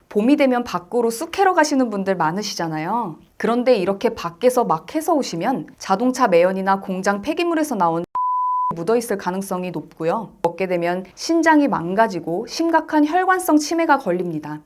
봄이 되면 밖으로 쑥 캐러 가시는 분들 많으시잖아요. 그런데 이렇게 밖에서 막 해서 오시면 자동차 매연이나 공장 폐기물에서 나온 묻어있을 가능성이 높고요. 먹게 되면 신장이 망가지고 심각한 혈관성 치매가 걸립니다.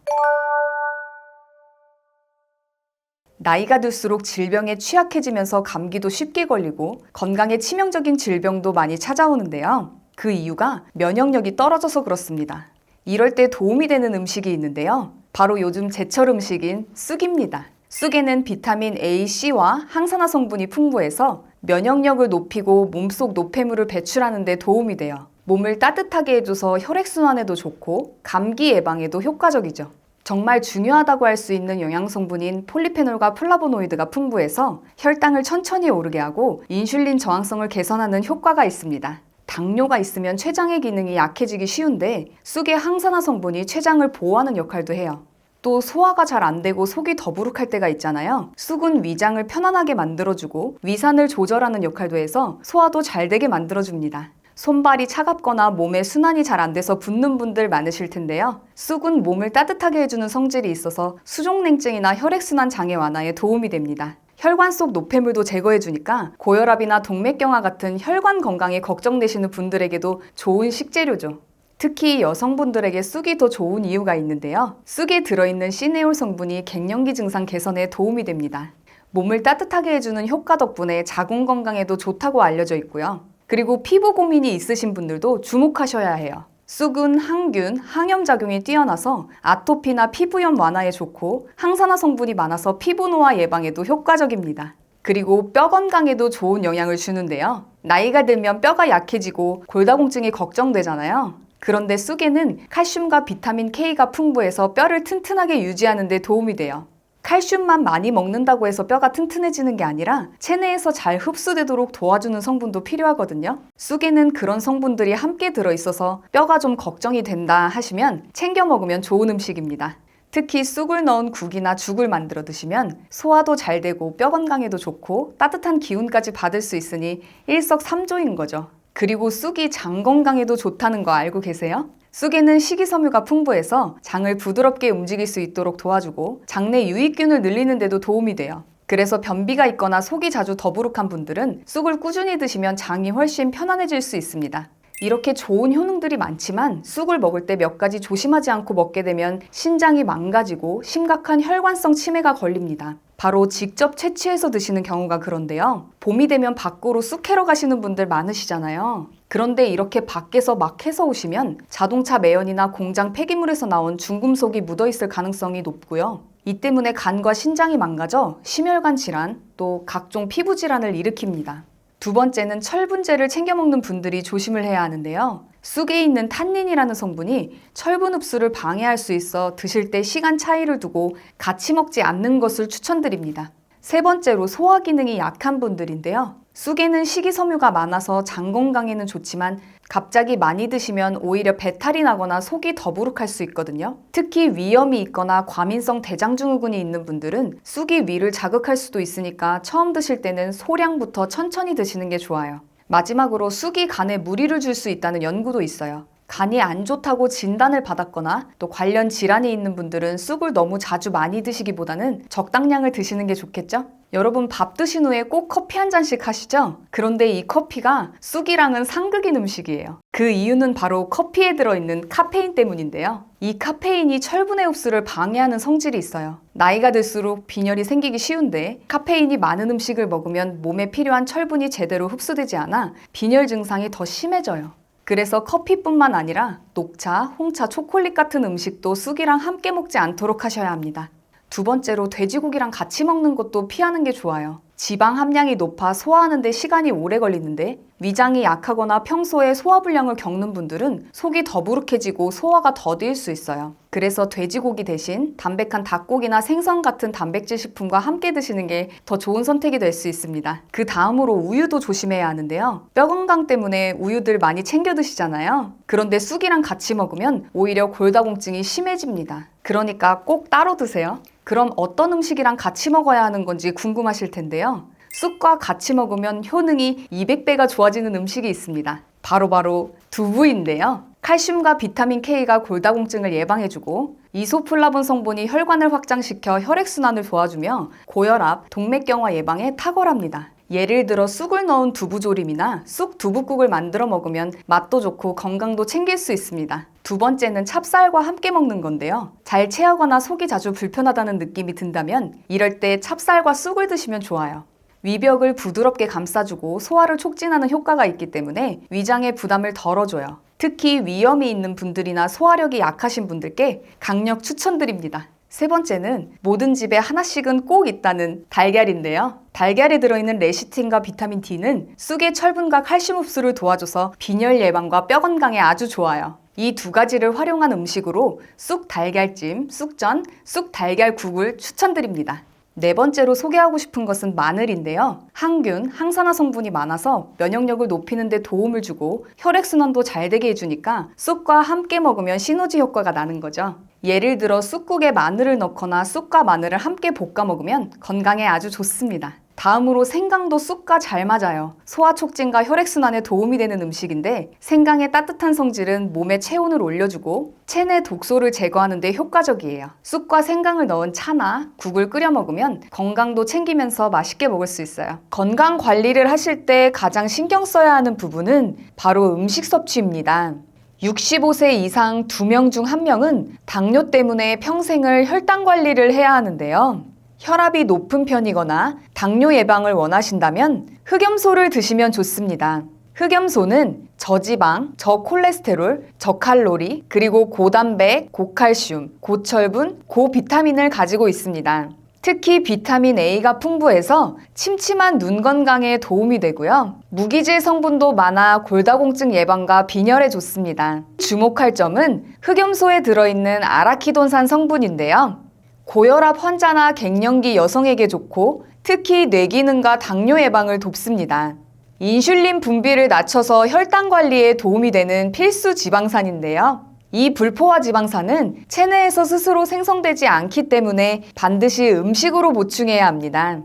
나이가 들수록 질병에 취약해지면서 감기도 쉽게 걸리고 건강에 치명적인 질병도 많이 찾아오는데요. 그 이유가 면역력이 떨어져서 그렇습니다. 이럴 때 도움이 되는 음식이 있는데요. 바로 요즘 제철 음식인 쑥입니다. 쑥에는 비타민 A, C와 항산화 성분이 풍부해서 면역력을 높이고 몸속 노폐물을 배출하는 데 도움이 돼요. 몸을 따뜻하게 해줘서 혈액순환에도 좋고 감기 예방에도 효과적이죠. 정말 중요하다고 할 수 있는 영양성분인 폴리페놀과 플라보노이드가 풍부해서 혈당을 천천히 오르게 하고 인슐린 저항성을 개선하는 효과가 있습니다. 당뇨가 있으면 췌장의 기능이 약해지기 쉬운데 쑥의 항산화 성분이 췌장을 보호하는 역할도 해요. 또 소화가 잘 안 되고 속이 더부룩할 때가 있잖아요. 쑥은 위장을 편안하게 만들어주고 위산을 조절하는 역할도 해서 소화도 잘 되게 만들어줍니다. 손발이 차갑거나 몸에 순환이 잘 안 돼서 붓는 분들 많으실 텐데요. 쑥은 몸을 따뜻하게 해주는 성질이 있어서 수족냉증이나 혈액순환 장애 완화에 도움이 됩니다. 혈관 속 노폐물도 제거해주니까 고혈압이나 동맥경화 같은 혈관 건강에 걱정되시는 분들에게도 좋은 식재료죠. 특히 여성분들에게 쑥이 더 좋은 이유가 있는데요. 쑥에 들어있는 시네올 성분이 갱년기 증상 개선에 도움이 됩니다. 몸을 따뜻하게 해주는 효과 덕분에 자궁 건강에도 좋다고 알려져 있고요. 그리고 피부 고민이 있으신 분들도 주목하셔야 해요. 쑥은 항균, 항염작용이 뛰어나서 아토피나 피부염 완화에 좋고 항산화 성분이 많아서 피부 노화 예방에도 효과적입니다. 그리고 뼈 건강에도 좋은 영향을 주는데요. 나이가 들면 뼈가 약해지고 골다공증이 걱정되잖아요. 그런데 쑥에는 칼슘과 비타민 K가 풍부해서 뼈를 튼튼하게 유지하는 데 도움이 돼요. 칼슘만 많이 먹는다고 해서 뼈가 튼튼해지는 게 아니라 체내에서 잘 흡수되도록 도와주는 성분도 필요하거든요. 쑥에는 그런 성분들이 함께 들어있어서 뼈가 좀 걱정이 된다 하시면 챙겨 먹으면 좋은 음식입니다. 특히 쑥을 넣은 국이나 죽을 만들어 드시면 소화도 잘 되고 뼈 건강에도 좋고 따뜻한 기운까지 받을 수 있으니 일석삼조인 거죠. 그리고 쑥이 장 건강에도 좋다는 거 알고 계세요? 쑥에는 식이섬유가 풍부해서 장을 부드럽게 움직일 수 있도록 도와주고 장내 유익균을 늘리는 데도 도움이 돼요. 그래서 변비가 있거나 속이 자주 더부룩한 분들은 쑥을 꾸준히 드시면 장이 훨씬 편안해질 수 있습니다. 이렇게 좋은 효능들이 많지만 쑥을 먹을 때 몇 가지 조심하지 않고 먹게 되면 신장이 망가지고 심각한 혈관성 치매가 걸립니다. 바로 직접 채취해서 드시는 경우가 그런데요. 봄이 되면 밖으로 쑥 캐러 가시는 분들 많으시잖아요. 그런데 이렇게 밖에서 막 해서 오시면 자동차 매연이나 공장 폐기물에서 나온 중금속이 묻어있을 가능성이 높고요. 이 때문에 간과 신장이 망가져 심혈관 질환, 또 각종 피부 질환을 일으킵니다. 두 번째는 철분제를 챙겨 먹는 분들이 조심을 해야 하는데요. 쑥에 있는 탄닌이라는 성분이 철분 흡수를 방해할 수 있어 드실 때 시간 차이를 두고 같이 먹지 않는 것을 추천드립니다. 세 번째로 소화 기능이 약한 분들인데요. 쑥에는 식이섬유가 많아서 장 건강에는 좋지만 갑자기 많이 드시면 오히려 배탈이 나거나 속이 더부룩할 수 있거든요. 특히 위염이 있거나 과민성 대장증후군이 있는 분들은 쑥이 위를 자극할 수도 있으니까 처음 드실 때는 소량부터 천천히 드시는 게 좋아요. 마지막으로 쑥이 간에 무리를 줄 수 있다는 연구도 있어요. 간이 안 좋다고 진단을 받았거나 또 관련 질환이 있는 분들은 쑥을 너무 자주 많이 드시기보다는 적당량을 드시는 게 좋겠죠? 여러분 밥 드신 후에 꼭 커피 한 잔씩 하시죠? 그런데 이 커피가 쑥이랑은 상극인 음식이에요. 그 이유는 바로 커피에 들어있는 카페인 때문인데요. 이 카페인이 철분의 흡수를 방해하는 성질이 있어요. 나이가 들수록 빈혈이 생기기 쉬운데 카페인이 많은 음식을 먹으면 몸에 필요한 철분이 제대로 흡수되지 않아 빈혈 증상이 더 심해져요. 그래서 커피뿐만 아니라 녹차, 홍차, 초콜릿 같은 음식도 쑥이랑 함께 먹지 않도록 하셔야 합니다. 두 번째로 돼지고기랑 같이 먹는 것도 피하는 게 좋아요. 지방 함량이 높아 소화하는 데 시간이 오래 걸리는데 위장이 약하거나 평소에 소화불량을 겪는 분들은 속이 더부룩해지고 소화가 더딜 수 있어요. 그래서 돼지고기 대신 담백한 닭고기나 생선 같은 단백질 식품과 함께 드시는 게 더 좋은 선택이 될 수 있습니다. 그 다음으로 우유도 조심해야 하는데요. 뼈 건강 때문에 우유들 많이 챙겨 드시잖아요. 그런데 쑥이랑 같이 먹으면 오히려 골다공증이 심해집니다. 그러니까 꼭 따로 드세요. 그럼 어떤 음식이랑 같이 먹어야 하는 건지 궁금하실 텐데요. 쑥과 같이 먹으면 효능이 200배가 좋아지는 음식이 있습니다. 바로 두부인데요. 칼슘과 비타민 K가 골다공증을 예방해주고 이소플라본 성분이 혈관을 확장시켜 혈액순환을 도와주며 고혈압, 동맥경화 예방에 탁월합니다. 예를 들어 쑥을 넣은 두부조림이나 쑥 두부국을 만들어 먹으면 맛도 좋고 건강도 챙길 수 있습니다. 두 번째는 찹쌀과 함께 먹는 건데요. 잘 체하거나 속이 자주 불편하다는 느낌이 든다면 이럴 때 찹쌀과 쑥을 드시면 좋아요. 위벽을 부드럽게 감싸주고 소화를 촉진하는 효과가 있기 때문에 위장의 부담을 덜어줘요. 특히 위염이 있는 분들이나 소화력이 약하신 분들께 강력 추천드립니다. 세 번째는 모든 집에 하나씩은 꼭 있다는 달걀인데요. 달걀에 들어있는 레시틴과 비타민 D는 쑥의 철분과 칼슘 흡수를 도와줘서 빈혈 예방과 뼈 건강에 아주 좋아요. 이 두 가지를 활용한 음식으로 쑥 달걀찜, 쑥전, 쑥 달걀국을 추천드립니다. 네 번째로 소개하고 싶은 것은 마늘인데요. 항균, 항산화 성분이 많아서 면역력을 높이는 데 도움을 주고 혈액순환도 잘 되게 해주니까 쑥과 함께 먹으면 시너지 효과가 나는 거죠. 예를 들어 쑥국에 마늘을 넣거나 쑥과 마늘을 함께 볶아 먹으면 건강에 아주 좋습니다. 다음으로 생강도 쑥과 잘 맞아요. 소화 촉진과 혈액순환에 도움이 되는 음식인데 생강의 따뜻한 성질은 몸의 체온을 올려주고 체내 독소를 제거하는 데 효과적이에요. 쑥과 생강을 넣은 차나 국을 끓여 먹으면 건강도 챙기면서 맛있게 먹을 수 있어요. 건강 관리를 하실 때 가장 신경 써야 하는 부분은 바로 음식 섭취입니다. 65세 이상 2명 중 1명은 당뇨 때문에 평생을 혈당 관리를 해야 하는데요. 혈압이 높은 편이거나 당뇨 예방을 원하신다면 흑염소를 드시면 좋습니다. 흑염소는 저지방, 저콜레스테롤, 저칼로리, 그리고 고단백, 고칼슘, 고철분, 고비타민을 가지고 있습니다. 특히 비타민 A가 풍부해서 침침한 눈 건강에 도움이 되고요. 무기질 성분도 많아 골다공증 예방과 빈혈에 좋습니다. 주목할 점은 흑염소에 들어있는 아라키돈산 성분인데요. 고혈압 환자나 갱년기 여성에게 좋고 특히 뇌기능과 당뇨 예방을 돕습니다. 인슐린 분비를 낮춰서 혈당 관리에 도움이 되는 필수 지방산인데요. 이 불포화 지방산은 체내에서 스스로 생성되지 않기 때문에 반드시 음식으로 보충해야 합니다.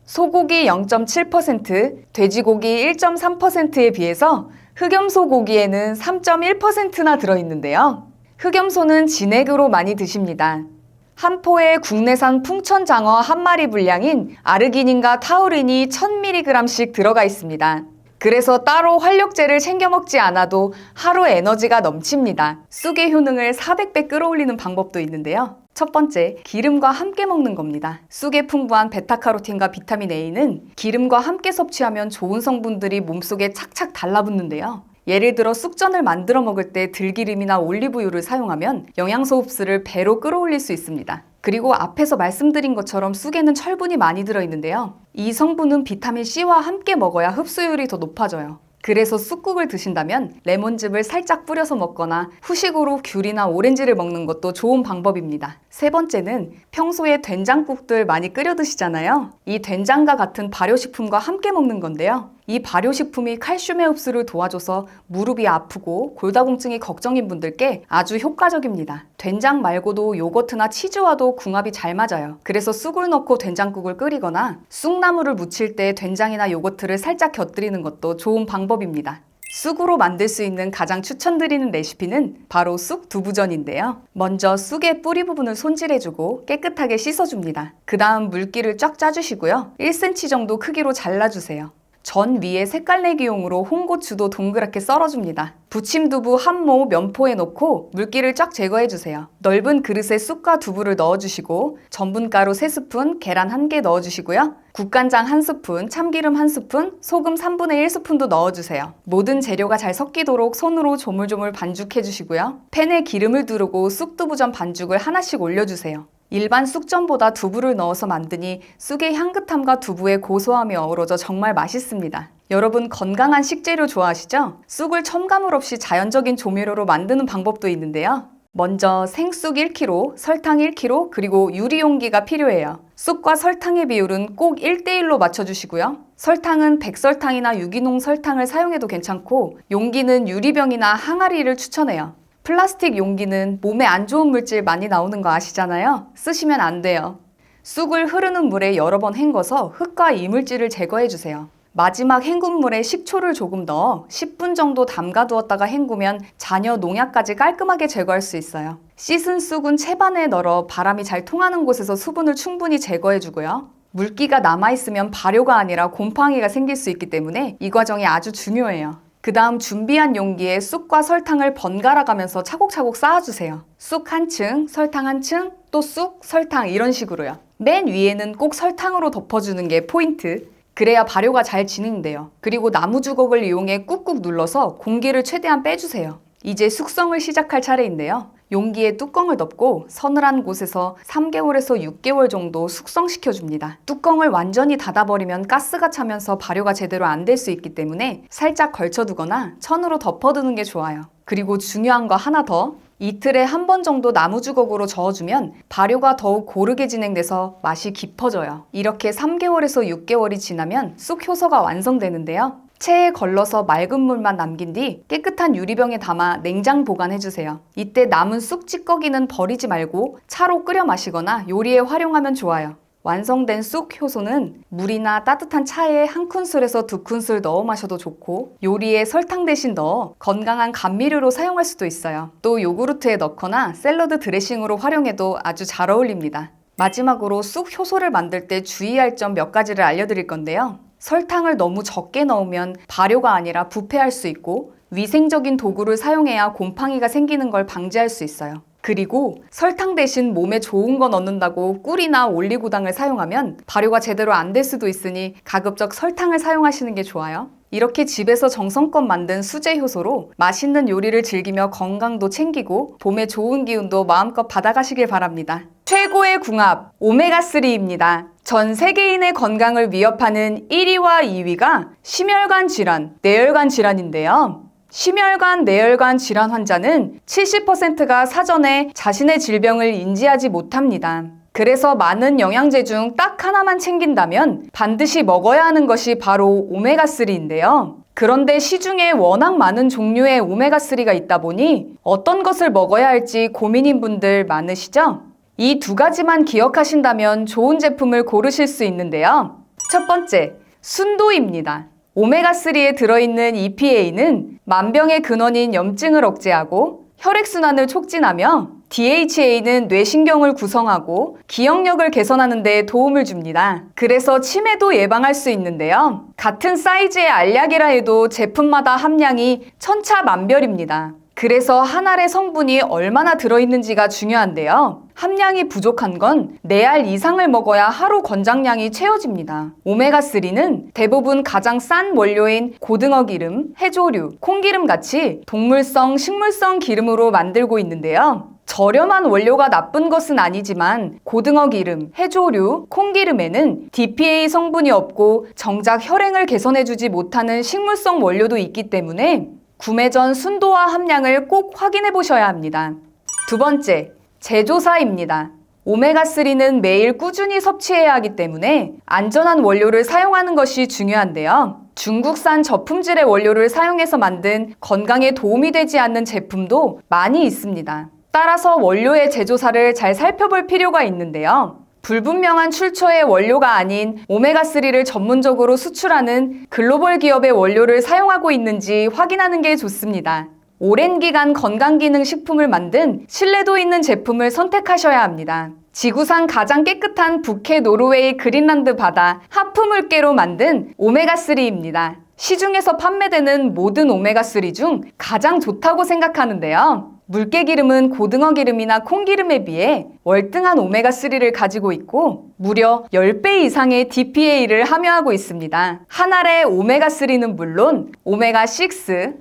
소고기 0.7%, 돼지고기 1.3%에 비해서 흑염소 고기에는 3.1%나 들어있는데요. 흑염소는 진액으로 많이 드십니다. 한 포에 국내산 풍천장어 한 마리 분량인 아르기닌과 타우린이 1000mg씩 들어가 있습니다. 그래서 따로 활력제를 챙겨 먹지 않아도 하루 에너지가 넘칩니다. 쑥의 효능을 400배 끌어올리는 방법도 있는데요. 첫 번째, 기름과 함께 먹는 겁니다. 쑥에 풍부한 베타카로틴과 비타민 A는 기름과 함께 섭취하면 좋은 성분들이 몸속에 착착 달라붙는데요. 예를 들어 쑥전을 만들어 먹을 때 들기름이나 올리브유를 사용하면 영양소 흡수를 배로 끌어올릴 수 있습니다. 그리고 앞에서 말씀드린 것처럼 쑥에는 철분이 많이 들어있는데요. 이 성분은 비타민 C와 함께 먹어야 흡수율이 더 높아져요. 그래서 쑥국을 드신다면 레몬즙을 살짝 뿌려서 먹거나 후식으로 귤이나 오렌지를 먹는 것도 좋은 방법입니다. 세 번째는 평소에 된장국들 많이 끓여 드시잖아요. 이 된장과 같은 발효식품과 함께 먹는 건데요. 이 발효식품이 칼슘의 흡수를 도와줘서 무릎이 아프고 골다공증이 걱정인 분들께 아주 효과적입니다. 된장 말고도 요거트나 치즈와도 궁합이 잘 맞아요. 그래서 쑥을 넣고 된장국을 끓이거나 쑥나물을 무칠 때 된장이나 요거트를 살짝 곁들이는 것도 좋은 방법입니다. 쑥으로 만들 수 있는 가장 추천드리는 레시피는 바로 쑥 두부전인데요. 먼저 쑥의 뿌리 부분을 손질해주고 깨끗하게 씻어줍니다. 그 다음 물기를 쫙 짜주시고요. 1cm 정도 크기로 잘라주세요. 전 위에 색깔 내기용으로 홍고추도 동그랗게 썰어줍니다. 부침두부 한 모 면포에 넣고 물기를 쫙 제거해주세요. 넓은 그릇에 쑥과 두부를 넣어주시고 전분가루 3스푼, 계란 1개 넣어주시고요. 국간장 1스푼, 참기름 1스푼, 소금 3분의 1스푼도 넣어주세요. 모든 재료가 잘 섞이도록 손으로 조물조물 반죽해주시고요. 팬에 기름을 두르고 쑥두부전 반죽을 하나씩 올려주세요. 일반 쑥전보다 두부를 넣어서 만드니 쑥의 향긋함과 두부의 고소함이 어우러져 정말 맛있습니다. 여러분 건강한 식재료 좋아하시죠? 쑥을 첨가물 없이 자연적인 조미료로 만드는 방법도 있는데요. 먼저 생쑥 1kg, 설탕 1kg, 그리고 유리용기가 필요해요. 쑥과 설탕의 비율은 꼭 1:1로 맞춰주시고요. 설탕은 백설탕이나 유기농 설탕을 사용해도 괜찮고 용기는 유리병이나 항아리를 추천해요. 플라스틱 용기는 몸에 안 좋은 물질 많이 나오는 거 아시잖아요? 쓰시면 안 돼요. 쑥을 흐르는 물에 여러 번 헹궈서 흙과 이물질을 제거해주세요. 마지막 헹군물에 식초를 조금 넣어 10분 정도 담가두었다가 헹구면 잔여 농약까지 깔끔하게 제거할 수 있어요. 씻은 쑥은 채반에 널어 바람이 잘 통하는 곳에서 수분을 충분히 제거해주고요. 물기가 남아있으면 발효가 아니라 곰팡이가 생길 수 있기 때문에 이 과정이 아주 중요해요. 그 다음 준비한 용기에 쑥과 설탕을 번갈아 가면서 차곡차곡 쌓아주세요. 쑥 한 층, 설탕 한 층, 또 쑥, 설탕 이런 식으로요. 맨 위에는 꼭 설탕으로 덮어주는 게 포인트. 그래야 발효가 잘 진행돼요. 그리고 나무 주걱을 이용해 꾹꾹 눌러서 공기를 최대한 빼주세요. 이제 숙성을 시작할 차례인데요. 용기에 뚜껑을 덮고 서늘한 곳에서 3개월에서 6개월 정도 숙성시켜줍니다. 뚜껑을 완전히 닫아버리면 가스가 차면서 발효가 제대로 안 될 수 있기 때문에 살짝 걸쳐두거나 천으로 덮어두는 게 좋아요. 그리고 중요한 거 하나 더. 이틀에 한 번 정도 나무 주걱으로 저어주면 발효가 더욱 고르게 진행돼서 맛이 깊어져요. 이렇게 3개월에서 6개월이 지나면 쑥 효소가 완성되는데요. 체에 걸러서 맑은 물만 남긴 뒤 깨끗한 유리병에 담아 냉장 보관해주세요. 이때 남은 쑥 찌꺼기는 버리지 말고 차로 끓여 마시거나 요리에 활용하면 좋아요. 완성된 쑥 효소는 물이나 따뜻한 차에 1큰술에서 2큰술 넣어 마셔도 좋고 요리에 설탕 대신 넣어 건강한 감미료로 사용할 수도 있어요. 또 요구르트에 넣거나 샐러드 드레싱으로 활용해도 아주 잘 어울립니다. 마지막으로 쑥 효소를 만들 때 주의할 점 몇 가지를 알려드릴 건데요. 설탕을 너무 적게 넣으면 발효가 아니라 부패할 수 있고 위생적인 도구를 사용해야 곰팡이가 생기는 걸 방지할 수 있어요. 그리고 설탕 대신 몸에 좋은 거 넣는다고 꿀이나 올리고당을 사용하면 발효가 제대로 안 될 수도 있으니 가급적 설탕을 사용하시는 게 좋아요. 이렇게 집에서 정성껏 만든 수제 효소로 맛있는 요리를 즐기며 건강도 챙기고 봄의 좋은 기운도 마음껏 받아가시길 바랍니다. 최고의 궁합 오메가3입니다. 전 세계인의 건강을 위협하는 1위와 2위가 심혈관 질환, 뇌혈관 질환인데요. 심혈관, 뇌혈관 질환 환자는 70%가 사전에 자신의 질병을 인지하지 못합니다. 그래서 많은 영양제 중 딱 하나만 챙긴다면 반드시 먹어야 하는 것이 바로 오메가3인데요. 그런데 시중에 워낙 많은 종류의 오메가3가 있다 보니 어떤 것을 먹어야 할지 고민인 분들 많으시죠? 이 두 가지만 기억하신다면 좋은 제품을 고르실 수 있는데요. 첫 번째, 순도입니다. 오메가3에 들어있는 EPA는 만병의 근원인 염증을 억제하고 혈액순환을 촉진하며 DHA는 뇌신경을 구성하고 기억력을 개선하는 데 도움을 줍니다. 그래서 치매도 예방할 수 있는데요. 같은 사이즈의 알약이라 해도 제품마다 함량이 천차만별입니다. 그래서 한 알의 성분이 얼마나 들어있는지가 중요한데요. 함량이 부족한 건 4알 이상을 먹어야 하루 권장량이 채워집니다. 오메가3는 대부분 가장 싼 원료인 고등어 기름, 해조류, 콩기름 같이 동물성, 식물성 기름으로 만들고 있는데요. 저렴한 원료가 나쁜 것은 아니지만 고등어 기름, 해조류, 콩기름에는 DPA 성분이 없고 정작 혈행을 개선해주지 못하는 식물성 원료도 있기 때문에 구매 전 순도와 함량을 꼭 확인해 보셔야 합니다. 두 번째, 제조사입니다. 오메가3는 매일 꾸준히 섭취해야 하기 때문에 안전한 원료를 사용하는 것이 중요한데요. 중국산 저품질의 원료를 사용해서 만든 건강에 도움이 되지 않는 제품도 많이 있습니다. 따라서 원료의 제조사를 잘 살펴볼 필요가 있는데요. 불분명한 출처의 원료가 아닌 오메가3를 전문적으로 수출하는 글로벌 기업의 원료를 사용하고 있는지 확인하는 게 좋습니다. 오랜 기간 건강기능식품을 만든 신뢰도 있는 제품을 선택하셔야 합니다. 지구상 가장 깨끗한 북해 노르웨이 그린란드 바다 하프물개로 만든 오메가3입니다. 시중에서 판매되는 모든 오메가3 중 가장 좋다고 생각하는데요. 물개기름은 고등어 기름이나 콩기름에 비해 월등한 오메가3를 가지고 있고 무려 10배 이상의 DPA를 함유하고 있습니다. 한 알의 오메가3는 물론 오메가6,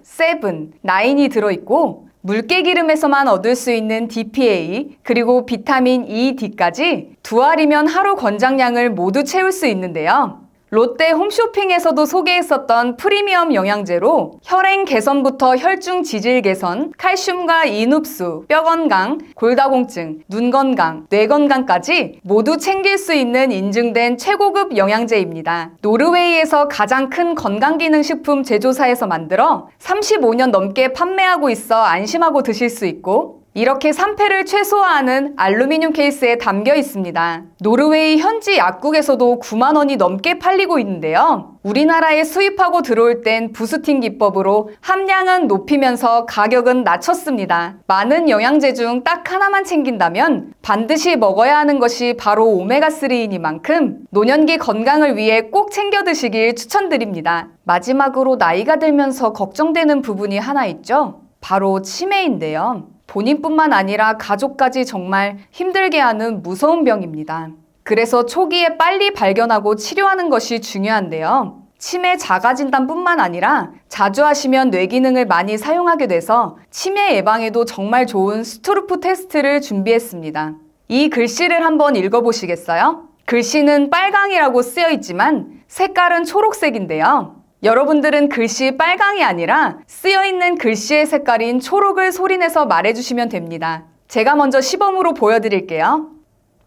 7, 9이 들어있고 물개기름에서만 얻을 수 있는 DPA 그리고 비타민 E, D까지 두 알이면 하루 권장량을 모두 채울 수 있는데요. 롯데 홈쇼핑에서도 소개했었던 프리미엄 영양제로 혈행 개선부터 혈중 지질 개선, 칼슘과 인흡수, 뼈 건강, 골다공증, 눈 건강, 뇌 건강까지 모두 챙길 수 있는 인증된 최고급 영양제입니다. 노르웨이에서 가장 큰 건강기능식품 제조사에서 만들어 35년 넘게 판매하고 있어 안심하고 드실 수 있고 이렇게 산패를 최소화하는 알루미늄 케이스에 담겨 있습니다. 노르웨이 현지 약국에서도 9만 원이 넘게 팔리고 있는데요. 우리나라에 수입하고 들어올 땐 부스팅 기법으로 함량은 높이면서 가격은 낮췄습니다. 많은 영양제 중 딱 하나만 챙긴다면 반드시 먹어야 하는 것이 바로 오메가3이니만큼 노년기 건강을 위해 꼭 챙겨 드시길 추천드립니다. 마지막으로 나이가 들면서 걱정되는 부분이 하나 있죠? 바로 치매인데요. 본인뿐만 아니라 가족까지 정말 힘들게 하는 무서운 병입니다. 그래서 초기에 빨리 발견하고 치료하는 것이 중요한데요. 치매 자가진단뿐만 아니라 자주 하시면 뇌기능을 많이 사용하게 돼서 치매 예방에도 정말 좋은 스투르프 테스트를 준비했습니다. 이 글씨를 한번 읽어보시겠어요? 글씨는 빨강이라고 쓰여 있지만 색깔은 초록색인데요. 여러분들은 글씨 빨강이 아니라 쓰여있는 글씨의 색깔인 초록을 소리내서 말해주시면 됩니다. 제가 먼저 시범으로 보여드릴게요.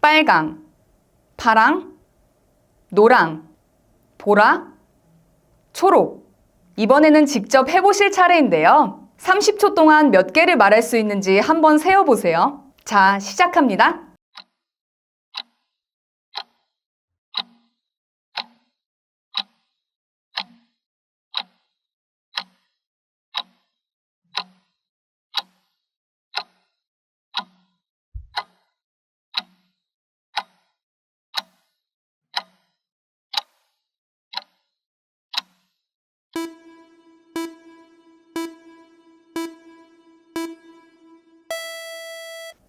빨강, 파랑, 노랑, 보라, 초록. 이번에는 직접 해보실 차례인데요. 30초 동안 몇 개를 말할 수 있는지 한번 세어보세요. 자, 시작합니다.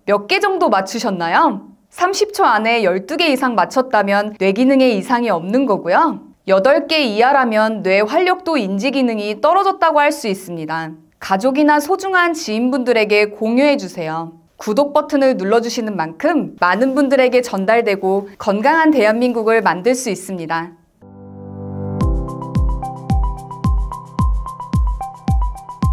몇 개 정도 맞추셨나요? 30초 안에 12개 이상 맞췄다면 뇌기능에 이상이 없는 거고요. 8개 이하라면 뇌 활력도 인지 기능이 떨어졌다고 할 수 있습니다. 가족이나 소중한 지인분들에게 공유해주세요. 구독 버튼을 눌러주시는 만큼 많은 분들에게 전달되고 건강한 대한민국을 만들 수 있습니다.